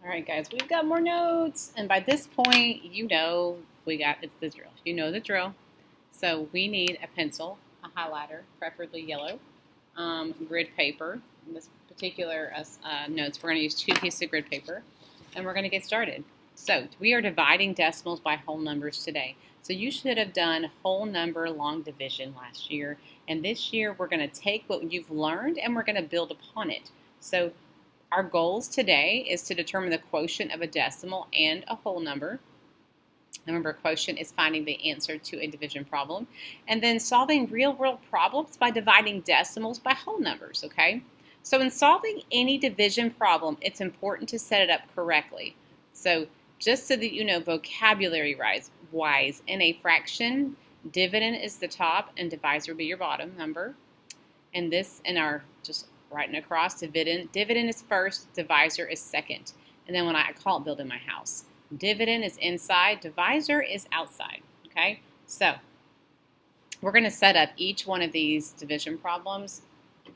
All right, guys, we've got more notes. And by this point, it's the drill. You know the drill. So we need a pencil, a highlighter, preferably yellow, grid paper. In this particular notes, we're going to use 2 pieces of grid paper, and we're going to get started. So we are dividing decimals by whole numbers today. So you should have done whole number long division last year. And this year, we're going to take what you've learned and we're going to build upon it. So our goals today is to determine the quotient of a decimal and a whole number. Remember, quotient is finding the answer to a division problem. And then solving real-world problems by dividing decimals by whole numbers, okay? So in solving any division problem, it's important to set it up correctly. So just so that you know vocabulary-wise, in a fraction, dividend is the top and divisor will be your bottom number. And this in our just writing across, dividend is first, divisor is second. And then when I call it building my house, dividend is inside, divisor is outside, okay? So we're going to set up each one of these division problems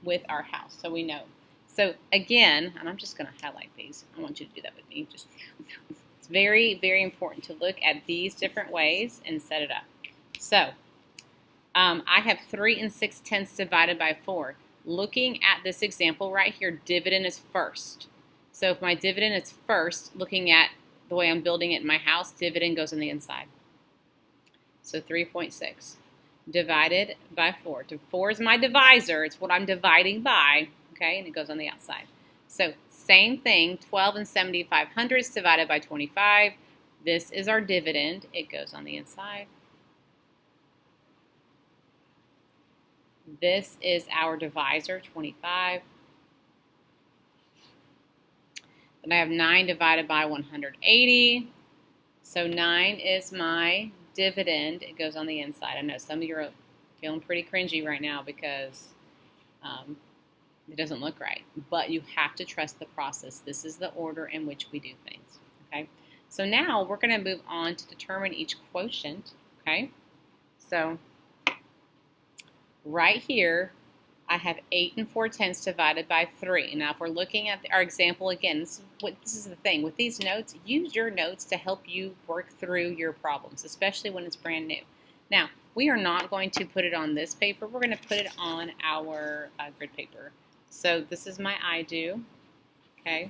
with our house so we know. So again, and I'm just going to highlight these. I want you to do that with me. It's very, very important to look at these different ways and set it up. So I have 3 6/10 divided by 4. Looking at this example right here, dividend is first. So if my dividend is first, looking at the way I'm building it in my house, dividend goes on the inside. So 3.6 divided by 4. 4 is my divisor. It's what I'm dividing by, okay, and it goes on the outside. So same thing, 12 75/100 divided by 25. This is our dividend. It goes on the inside. This is our divisor, 25. Then I have 9 divided by 180. So 9 is my dividend. It goes on the inside. I know some of you are feeling pretty cringy right now because it doesn't look right. But you have to trust the process. This is the order in which we do things. Okay. So now we're going to move on to determine each quotient. Okay. So right here, I have 8 4/10 divided by 3. Now, if we're looking at our example again, this is the thing. With these notes, use your notes to help you work through your problems, especially when it's brand new. Now, we are not going to put it on this paper. We're going to put it on our grid paper. So this is my I do, okay?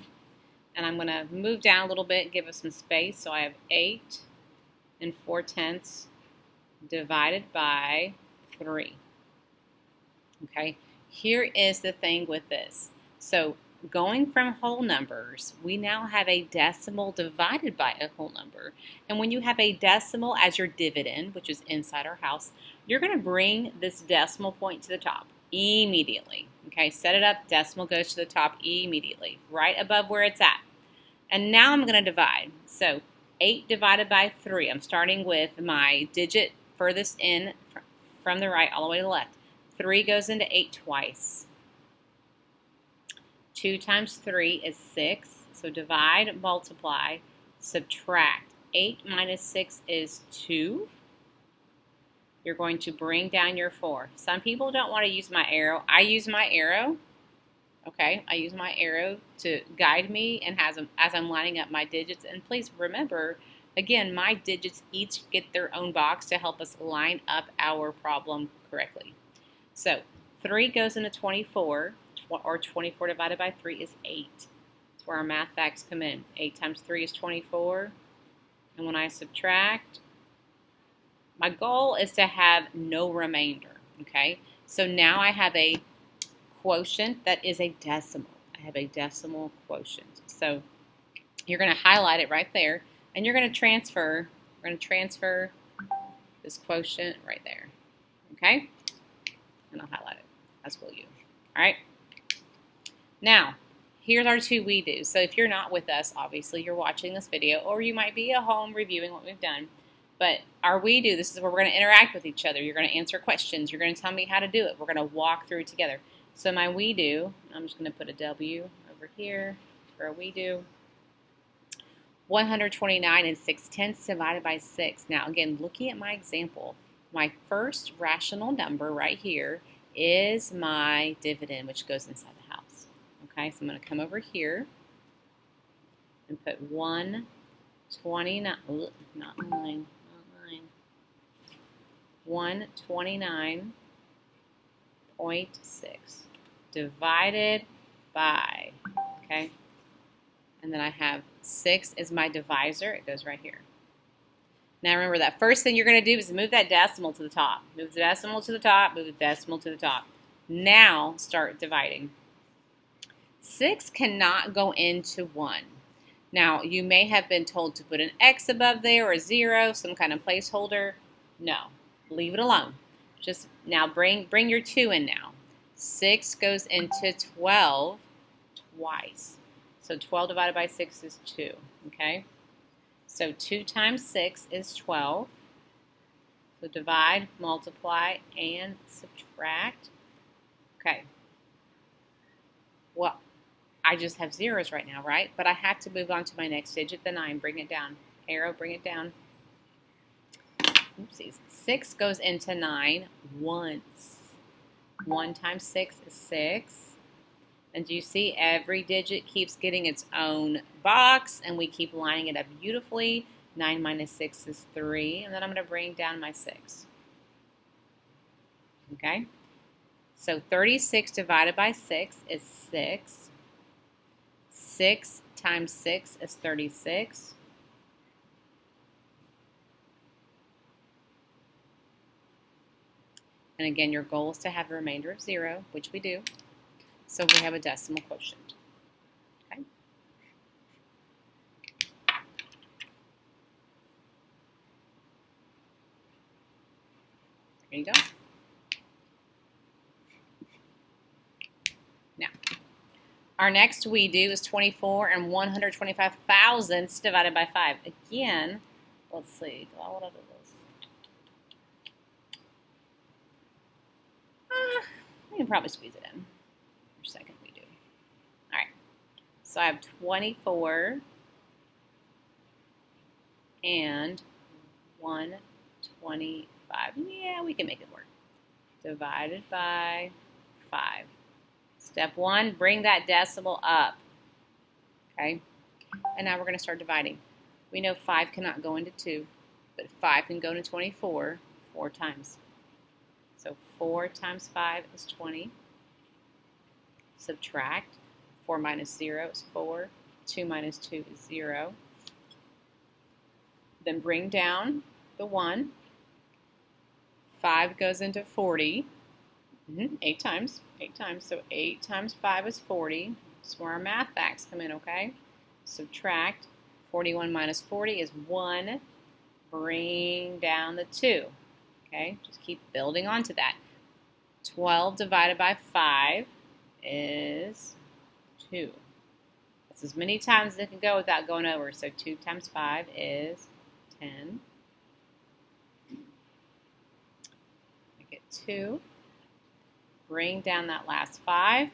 And I'm going to move down a little bit, give us some space. So I have 8 4/10 divided by 3. Okay, here is the thing with this. So going from whole numbers, we now have a decimal divided by a whole number. And when you have a decimal as your dividend, which is inside our house, you're going to bring this decimal point to the top immediately. Okay, set it up, decimal goes to the top immediately, right above where it's at. And now I'm going to divide. So 8 divided by 3. I'm starting with my digit furthest in from the right all the way to the left. 3 goes into 8 twice. 2 times 3 is 6. So divide, multiply, subtract. 8 minus 6 is 2. You're going to bring down your 4. Some people don't want to use my arrow. I use my arrow. Okay, I use my arrow to guide me and as I'm lining up my digits. And please remember, again, my digits each get their own box to help us line up our problem correctly. So 3 goes into 24, or 24 divided by 3 is 8. That's where our math facts come in. 8 times 3 is 24. And when I subtract, my goal is to have no remainder, okay? So now I have a quotient that is a decimal. I have a decimal quotient. So you're going to highlight it right there, and you're going to transfer, this quotient right there, okay? And I'll highlight it, as will you. All right. Now, here's our 2 we do. So if you're not with us, obviously you're watching this video, or you might be at home reviewing what we've done. But our we do, this is where we're going to interact with each other. You're going to answer questions. You're going to tell me how to do it. We're going to walk through it together. So my we do, I'm just going to put a W over here for a we do. 129 6/10 divided by 6. Now, again, looking at my example, my first rational number right here is my dividend, which goes inside the house. Okay, so I'm going to come over here, and put 129, not 9, 129.6 divided by, okay? And then I have 6 is my divisor. It goes right here. Now remember, that first thing you're going to do is move that decimal to the top. Move the decimal to the top, move the decimal to the top. Now start dividing. 6 cannot go into 1. Now, you may have been told to put an X above there or a 0, some kind of placeholder. No, leave it alone. Just now bring your 2 in now. 6 goes into 12 twice. So 12 divided by 6 is 2, okay? So 2 times 6 is 12. So divide, multiply, and subtract. Okay. Well, I just have zeros right now, right? But I have to move on to my next digit, the 9. Bring it down. Arrow, bring it down. Oopsies. 6 goes into 9 once. 1 times 6 is 6. And do you see every digit keeps getting its own box, and we keep lining it up beautifully. 9 minus 6 is 3. And then I'm going to bring down my 6. Okay? So 36 divided by 6 is 6. 6 times 6 is 36. And again, your goal is to have a remainder of 0, which we do. So we have a decimal quotient. Okay. There you go. Now, our next we do is 24 and 125 thousandths divided by 5. Again, let's see. What other this? We can probably squeeze it in. For a second, we do. All right. So I have 24 and 125. Yeah, we can make it work. Divided by 5. Step 1, bring that decimal up. Okay? And now we're going to start dividing. We know 5 cannot go into 2, but 5 can go into 24 4 times. So 4 times 5 is 20. Subtract. 4 minus 0 is 4. 2 minus 2 is 0. Then bring down the 1. 5 goes into 40. 8 times. 8 times. So 8 times 5 is 40. That's where our math facts come in, okay? Subtract. 41 minus 40 is 1. Bring down the 2. Okay? Just keep building onto that. 12 divided by 5 is 2. That's as many times as it can go without going over. So 2 times 5 is 10. I get 2. Bring down that last 5.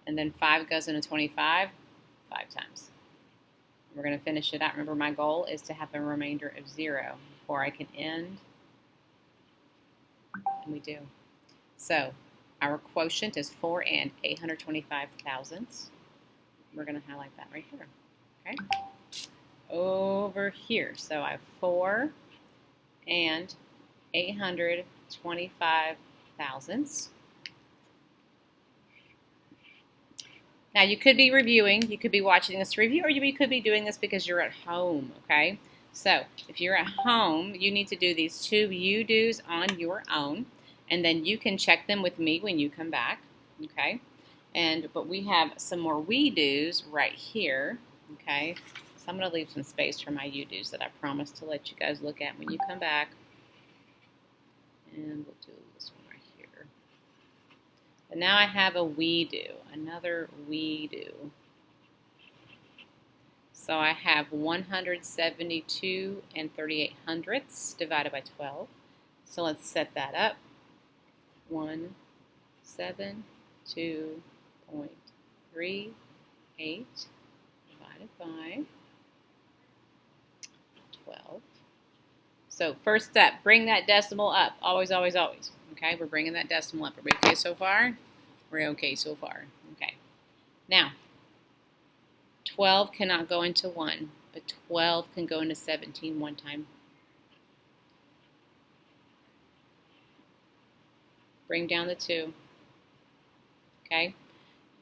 And then 5 goes into 25 5 times. We're going to finish it out. Remember, my goal is to have a remainder of 0 before I can end. And we do. So our quotient is 4 and 825 thousandths. We're going to highlight that right here. Okay. Over here. So I have 4 and 825 thousandths. Now, you could be reviewing, you could be watching this review, or you could be doing this because you're at home, okay? So, if you're at home, you need to do these 2 you-dos on your own, and then you can check them with me when you come back, okay? But we have some more we-dos right here, okay? So I'm going to leave some space for my you-dos that I promised to let you guys look at when you come back. And we'll do this one right here. And now I have a we-do, another we-do. So I have 172 and 38 hundredths divided by 12. So let's set that up. 172.38 divided by 12. So first step, bring that decimal up. Always, always, always. Okay, we're bringing that decimal up. Are we okay so far? We're okay so far. Okay. Now, 12 cannot go into 1, but 12 can go into 17 one time. Bring down the 2. Okay?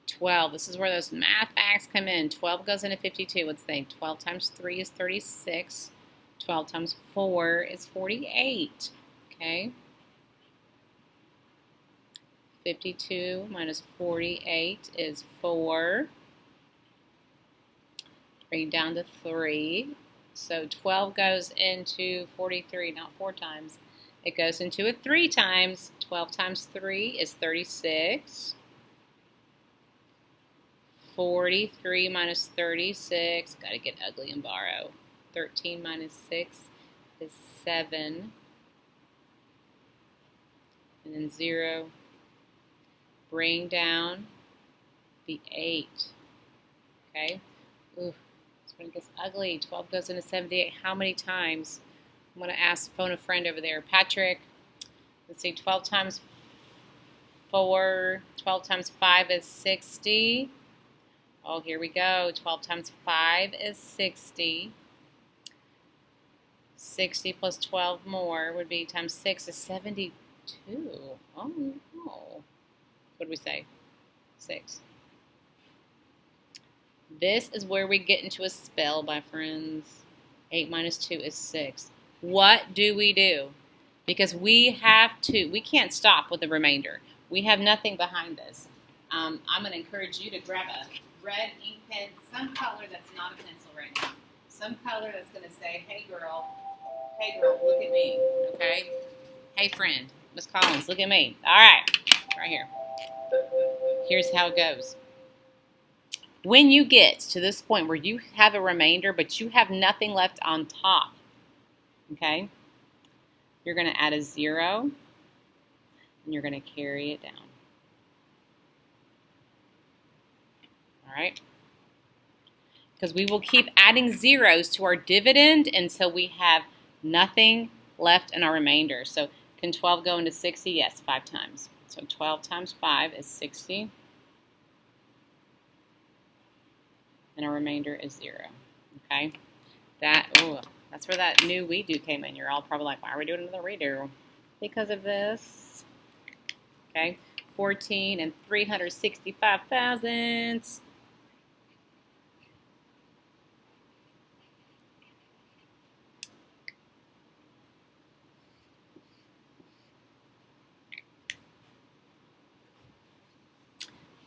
12. This is where those math facts come in. 12 goes into 52. Let's think. 12 times 3 is 36. 12 times 4 is 48. Okay? 52 minus 48 is 4. Bring it down to 3. So 12 goes into 43, not 4 times. It goes into it 3 times. 12 times 3 is 36. 43 minus 36, got to get ugly and borrow. 13 minus 6 is 7. And then 0. Bring down the 8. Okay? Ooh, this one gets ugly. 12 goes into 78. How many times? I'm going to phone a friend over there. Patrick, let's see, 12 times 4, 12 times 5 is 60. Oh, here we go. 12 times 5 is 60. 60 plus 12 more would be times 6 is 72. Oh, no. What do we say? 6. This is where we get into a spell, my friends. 8 minus 2 is 6. What do? Because we can't stop with the remainder. We have nothing behind this. I'm going to encourage you to grab a red ink pen, some color that's not a pencil right now. Some color that's going to say, hey girl, look at me, okay? Hey friend, Miss Collins, look at me. All right here. Here's how it goes. When you get to this point where you have a remainder, but you have nothing left on top, okay, you're going to add a 0, and you're going to carry it down. All right? Because we will keep adding zeros to our dividend until we have nothing left in our remainder. So can 12 go into 60? Yes, 5 times. So 12 times 5 is 60. And our remainder is 0. Okay? That's where that new redo came in. You're all probably like, why are we doing another redo? Because of this. Okay? 14 and 365 thousandths.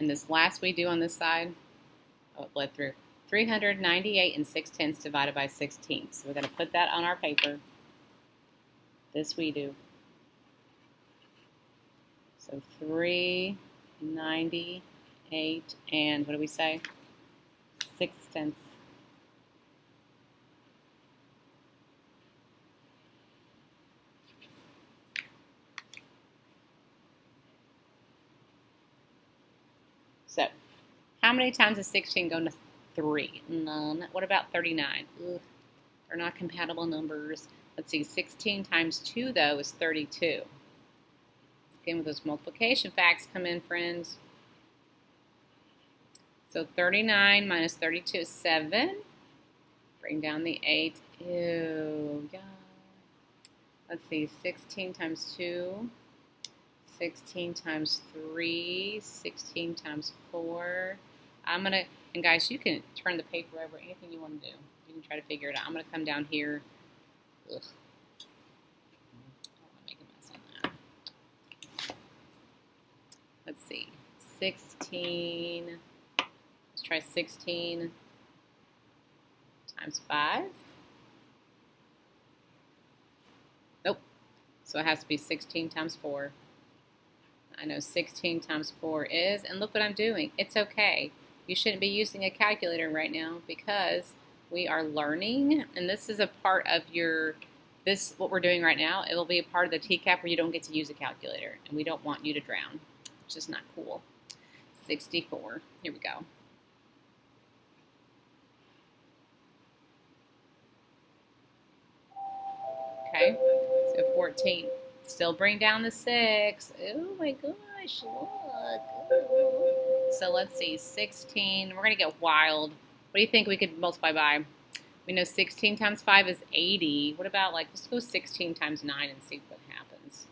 And this last we do on this side, it bled through. 398 and 6/10 divided by 16. So we're going to put that on our paper. This we do. So 398 and what do we say? 6/10. So how many times does 16 go into 3? None. What about 39? Ugh, they're not compatible numbers. Let's see, 16 times 2, though, is 32. Again, with those multiplication facts come in, friends. So 39 minus 32 is 7. Bring down the 8. Ew, yeah. Let's see, 16 times 2. 16 times 3, 16 times 4. And guys, you can turn the paper over, anything you want to do. You can try to figure it out. I'm going to come down here. Ugh. I don't want to make a mess on that. Let's see, 16, let's try 16 times 5. Nope, so it has to be 16 times 4. I know 16 times 4 is, and look what I'm doing. It's okay. You shouldn't be using a calculator right now because we are learning, and this is a part of what we're doing right now. It will be a part of the TCAP where you don't get to use a calculator, and we don't want you to drown, which is not cool. 64. Here we go. Okay, so 14. Still bring down the 6. Oh my gosh, look. So let's see, 16. We're going to get wild. What do you think we could multiply by? We know 16 times 5 is 80. What about, like, let's go 16 times 9 and see what happens.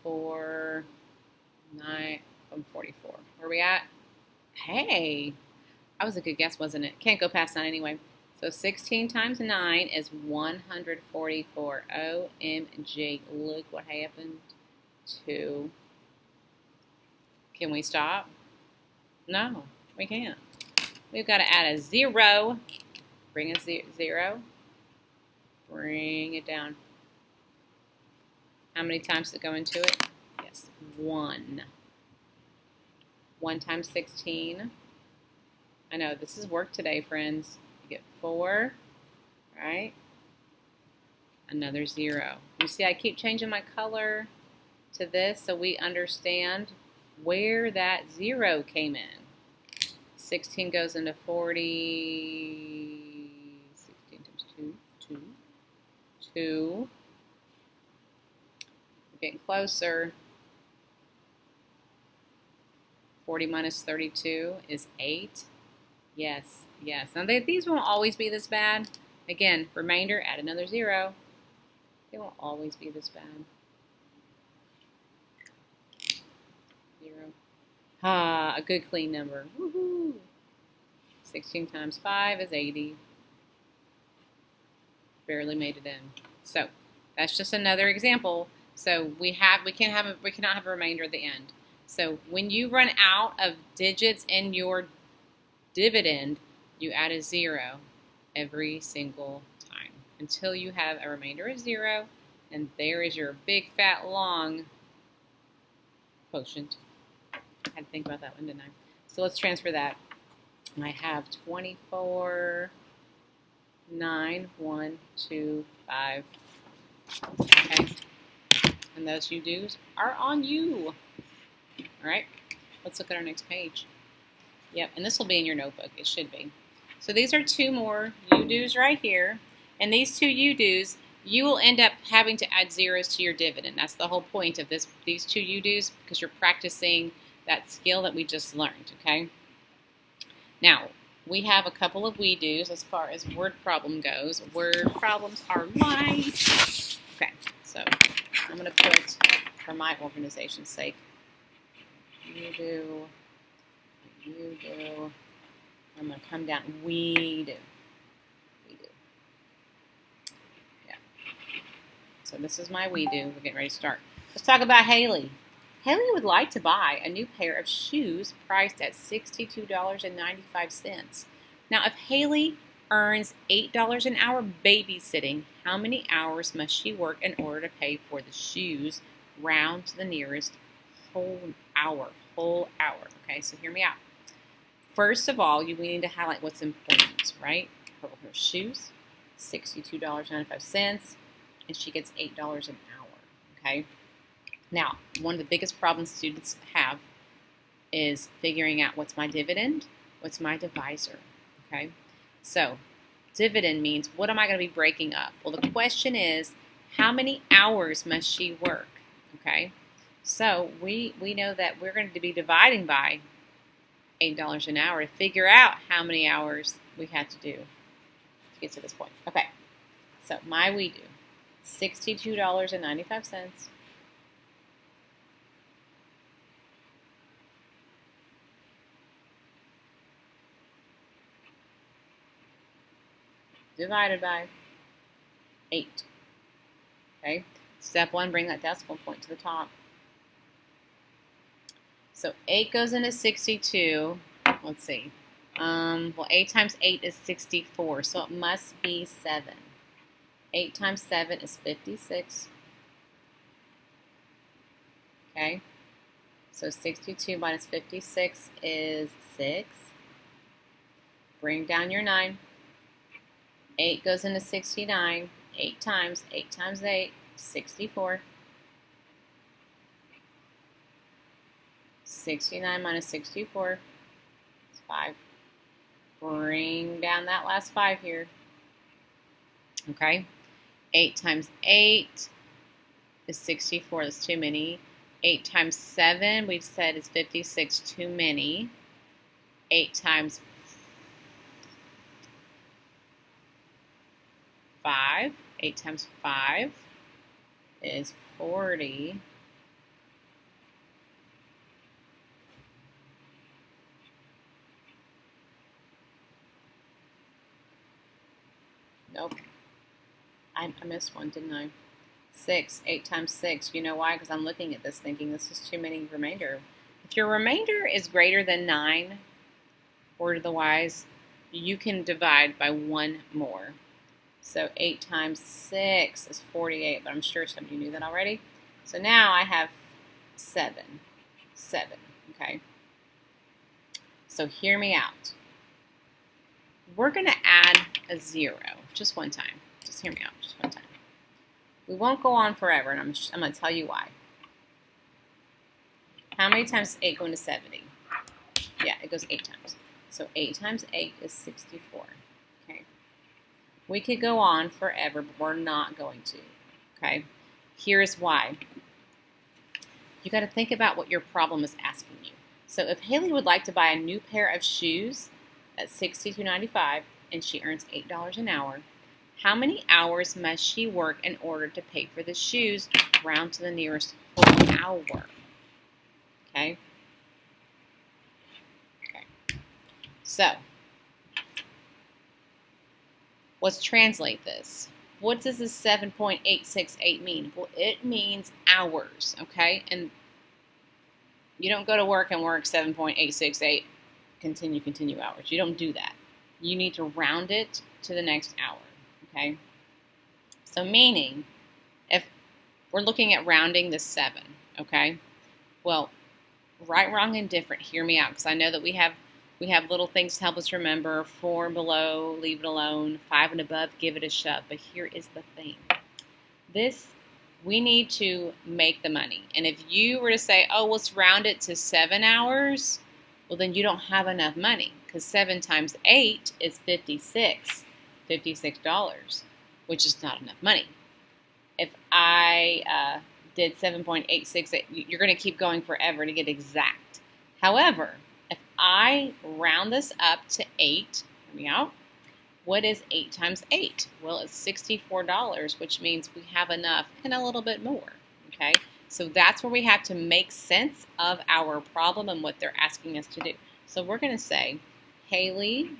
4, 9, 44. Where are we at? Hey, that was a good guess, wasn't it? Can't go past 9 anyway. So 16 times 9 is 144. OMG, look what happened to... Can we stop? No, we can't. We've got to add a 0. Bring a 0. Bring it down. How many times does it go into it? Yes, 1. 1 times 16. I know, this is work today, friends. You get 4, right? Another 0. You see, I keep changing my color to this so we understand where that 0 came in. 16 goes into 40. 16 times 2. 2. We're getting closer. 40 minus 32 is 8. Yes, yes. Now, these won't always be this bad. Again, remainder, add another 0. They won't always be this bad. 0. Ah, a good clean number. Woohoo! 16 times 5 is 80. Barely made it in. So that's just another example. So we cannot have a remainder at the end. So when you run out of digits in your dividend, you add a 0 every single time until you have a remainder of 0, and there is your big fat long quotient. I had to think about that one, didn't I? So let's transfer that. I have 24, 9, 1, 2, 5. Okay. And those you-dos are on you. All right. Let's look at our next page. Yep, and this will be in your notebook. It should be. So these are 2 more you-dos right here. And these 2 you-dos, you will end up having to add zeros to your dividend. That's the whole point of these 2 you-dos, because you're practicing that skill that we just learned, okay? Now, we have a couple of we-dos as far as word problem goes. Word problems are light. Okay, so I'm going to put, for my organization's sake, you-do. I'm going to come down. We do. Yeah. So this is my we do. We're getting ready to start. Let's talk about Haley. Haley would like to buy a new pair of shoes priced at $62.95. Now, if Haley earns $8 an hour babysitting, how many hours must she work in order to pay for the shoes? Round to the nearest whole hour. Okay, so hear me out. First of all, we need to highlight what's important, right? Her shoes, $62.95, and she gets $8 an hour, okay? Now, one of the biggest problems students have is figuring out what's my dividend, what's my divisor, okay? So, dividend means what am I going to be breaking up? Well, the question is, how many hours must she work, okay? So, we know that we're going to be dividing by $8 an hour to figure out how many hours we had to do to get to this point. Okay, so my we do, $62.95 divided by 8. Okay, step 1, bring that decimal point to the top. So 8 goes into 62. Let's see. Well, 8 times 8 is 64, so it must be 7. 8 times 7 is 56. Okay. So 62 minus 56 is 6. Bring down your 9. 8 goes into 69. 8 times 8, 64. 69 minus 64 is 5. Bring down that last 5 here. Okay. 8 times 8 is 64. That's too many. 8 times 7, we've said, is 56. Too many. 8 times 5. 8 times 5 is 40. Nope. I missed one, didn't I? 6. 8 times 6. You know why? Because I'm looking at this thinking this is too many remainder. If your remainder is greater than 9, order the wise, you can divide by 1 more. So 8 times 6 is 48, but I'm sure some of you knew that already. So now I have 7. 7, okay? So hear me out. We're going to add a 0 just one time. Just hear me out just one time. We won't go on forever, and I'm going to tell you why. How many times does 8 go into 70? Yeah, it goes 8 times. So 8 times 8 is 64. Okay. We could go on forever, but we're not going to. Okay. Here's why. You got to think about what your problem is asking you. So if Haley would like to buy a new pair of shoes at $62.95 and she earns $8 an hour, how many hours must she work in order to pay for the shoes? Round to the nearest whole hour. Okay? Okay. So, let's translate this. What does this 7.868 mean? Well, it means hours, okay? And you don't go to work and work 7.868, continue hours. You don't do that. You need to round it to the next hour, okay? So meaning, if we're looking at rounding the 7, okay? Well, right, wrong, and different, hear me out, because I know that we have little things to help us remember. 4 and below, leave it alone. 5 and above, give it a shove. But here is the thing. We need to make the money. And if you were to say, oh, let's round it to 7 hours, well, then you don't have enough money, because 7 times 8 is $56, which is not enough money. If I did 7.868, you're going to keep going forever to get exact. However, if I round this up to 8, hear me out, what is 8 times 8? Well, it's $64, which means we have enough and a little bit more, okay? So that's where we have to make sense of our problem and what they're asking us to do. So we're going to say, Haley,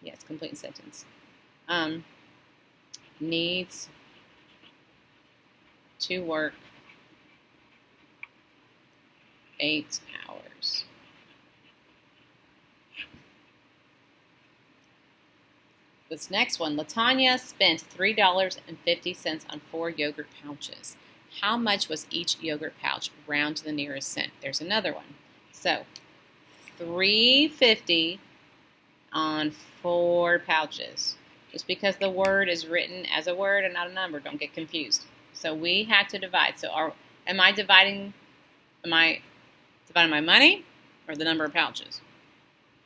yes, complete sentence, needs to work 8 hours. This next one, Latanya spent $3.50 on 4 yogurt pouches. How much was each yogurt pouch? Round to the nearest cent. There's another one. So, $3.50 on 4 pouches. Just because the word is written as a word and not a number, don't get confused. So we had to divide. So am I dividing my money or the number of pouches?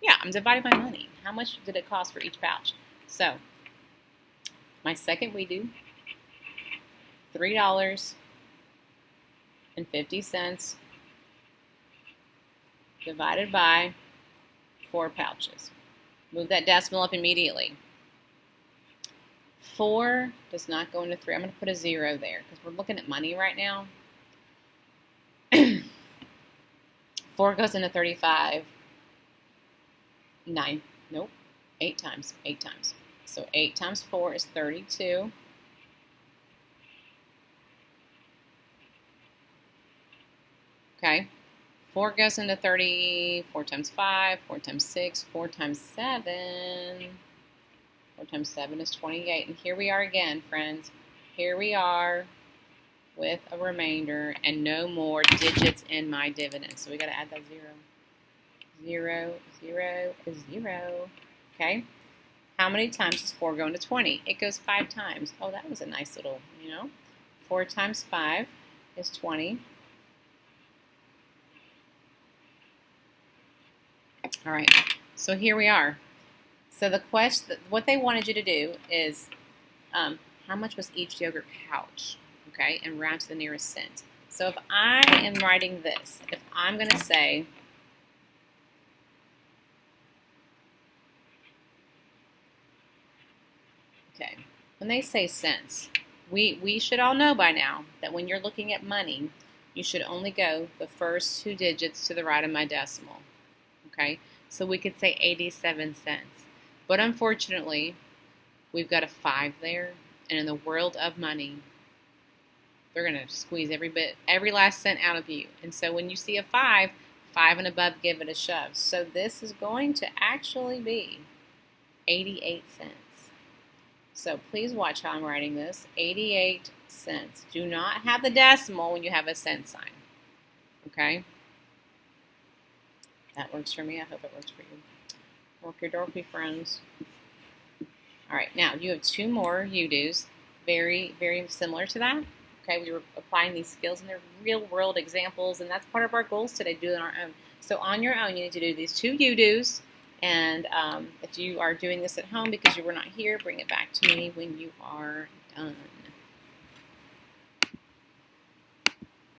Yeah, I'm dividing my money. How much did it cost for each pouch? So, my second we do, $3.50 divided by 4 pouches. Move that decimal up immediately. 4 does not go into 3. I'm going to put a 0 there because we're looking at money right now. 4 goes into 35. 9. Nope. 8 times. 8 times. So 8 times 4 is 32. Okay. 4 goes into 30. 4 times 5. 4 times 6. 4 times 7. 4 times 7 is 28. And here we are again, friends. Here we are with a remainder and no more digits in my dividend. So we got to add that 0. 0, 0 is 0. Okay. How many times does 4 go into 20? It goes 5 times. Oh, that was a nice little, 4 times 5 is 20. All right. So here we are. So the question, what they wanted you to do is, how much was each yogurt pouch? Okay, and round to the nearest cent. So if I am writing this, if I'm going to say when they say cents, we should all know by now that when you're looking at money, you should only go the first 2 digits to the right of my decimal. Okay? So we could say 87 cents. But unfortunately, we've got a 5 there, and in the world of money, they're going to squeeze every last cent out of you. And so when you see a 5, 5 and above, give it a shove. So this is going to actually be 88 cents. So please watch how I'm writing this. 88 cents. Do not have the decimal when you have a cent sign. Okay? That works for me. I hope it works for you. Dorky dorky friends. All right, now you have 2 more you-dos, very, very similar to that. Okay, we were applying these skills, and they're real-world examples, and that's part of our goals today, do it on our own. So on your own, you need to do these 2 you-dos, and if you are doing this at home because you were not here, bring it back to me when you are done.